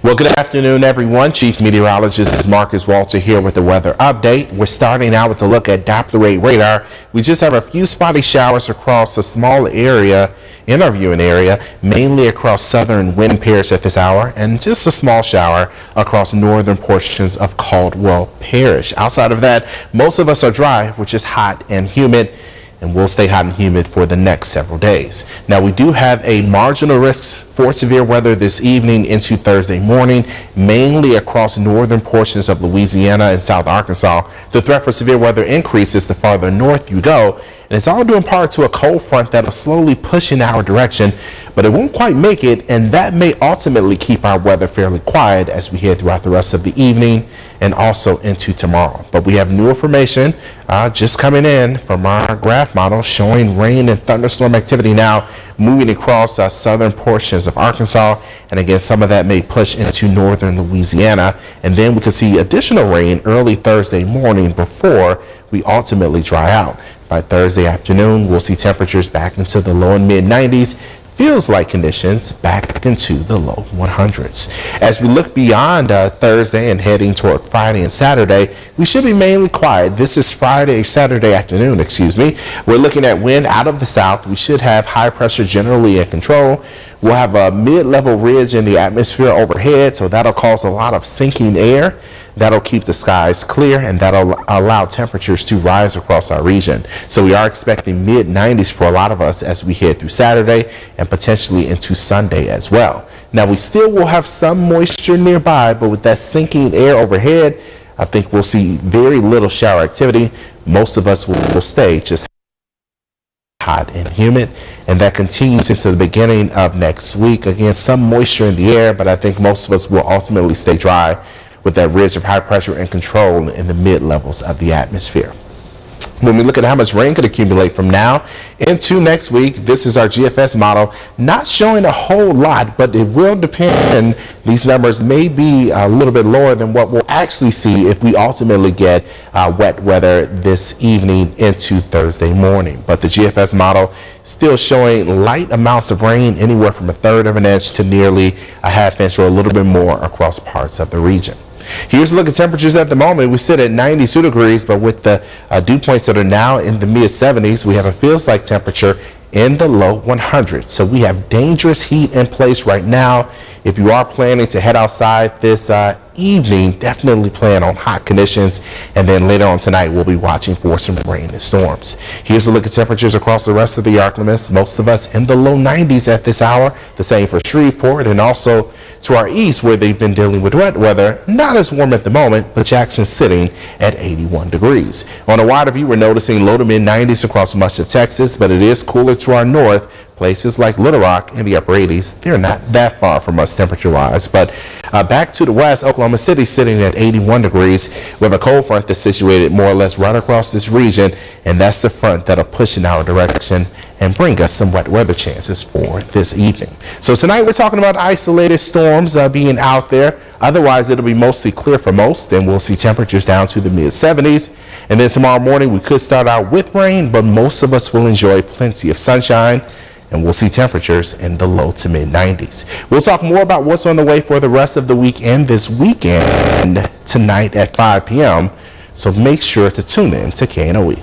Well, good afternoon, everyone. Chief Meteorologist Marcus Walter here with the weather update. We're starting out with a look at Doppler rate radar. We just have a few spotty showers across a small area in our viewing area, mainly across southern wind pairs at this hour, and just a small shower across northern portions of Caldwell Parish. Outside of that, most of us are dry, which is hot and humid, and will stay hot and humid for the next several days. Now, we do have a marginal risk for severe weather this evening into Thursday morning, mainly across northern portions of Louisiana and South Arkansas. The threat for severe weather increases the farther north you go, and it's all due in part to a cold front that'll slowly push in our direction, but it won't quite make it, and that may ultimately keep our weather fairly quiet as we head throughout the rest of the evening and also into tomorrow. But we have new information just coming in from our graph model showing rain and thunderstorm activity now moving across southern portions of Arkansas, and again, some of that may push into northern Louisiana, and then we could see additional rain early Thursday morning before we ultimately dry out. By Thursday afternoon, we'll see temperatures back into the low and mid 90s. Feels like conditions back into the low 100s. As we look beyond Thursday and heading toward Friday and Saturday, we should be mainly quiet. This is Saturday afternoon, excuse me. We're looking at wind out of the south. We should have high pressure generally in control. We'll have a mid-level ridge in the atmosphere overhead, so that'll cause a lot of sinking air. That'll keep the skies clear, and that'll allow temperatures to rise across our region. So we are expecting mid 90s for a lot of us as we head through Saturday and potentially into Sunday as well. Now, we still will have some moisture nearby, but with that sinking air overhead, I think we'll see very little shower activity. Most of us will stay just hot and humid, and that continues into the beginning of next week. Again, some moisture in the air, but I think most of us will ultimately stay dry with that ridge of high pressure and control in the mid levels of the atmosphere. When we look at how much rain could accumulate from now into next week, this is our GFS model, not showing a whole lot, but it will depend. These numbers may be a little bit lower than what we'll actually see if we ultimately get wet weather this evening into Thursday morning. But the GFS model still showing light amounts of rain, anywhere from 1/3 of an inch to nearly a 1/2 inch or a little bit more across parts of the region. Here's a look at temperatures at the moment. We sit at 92 degrees, but with the dew points that are now in the mid 70s, we have a feels like temperature in the low 100s. So we have dangerous heat in place right now. If you are planning to head outside this evening, definitely plan on hot conditions, and then later on tonight we'll be watching for some rain and storms. Here's a look at temperatures across the rest of the Ark limits. Most of us in the low 90s at this hour. The same for Shreveport, and also to our east where they've been dealing with wet weather. Not as warm at the moment, but Jackson's sitting at 81 degrees. On a wider view, we're noticing low to mid 90s across much of Texas, but it is cooler to our north. Places like Little Rock in the upper 80s, they're not that far from us temperature-wise. But back to the west, Oklahoma City sitting at 81 degrees. We have a cold front that's situated more or less right across this region, and that's the front that'll push in our direction and bring us some wet weather chances for this evening. So tonight we're talking about isolated storms being out there. Otherwise, it'll be mostly clear for most, and we'll see temperatures down to the mid 70s. And then tomorrow morning, we could start out with rain, but most of us will enjoy plenty of sunshine, and we'll see temperatures in the low to mid 90s. We'll talk more about what's on the way for the rest of the week and this weekend tonight at 5 p.m. So make sure to tune in to KNOE.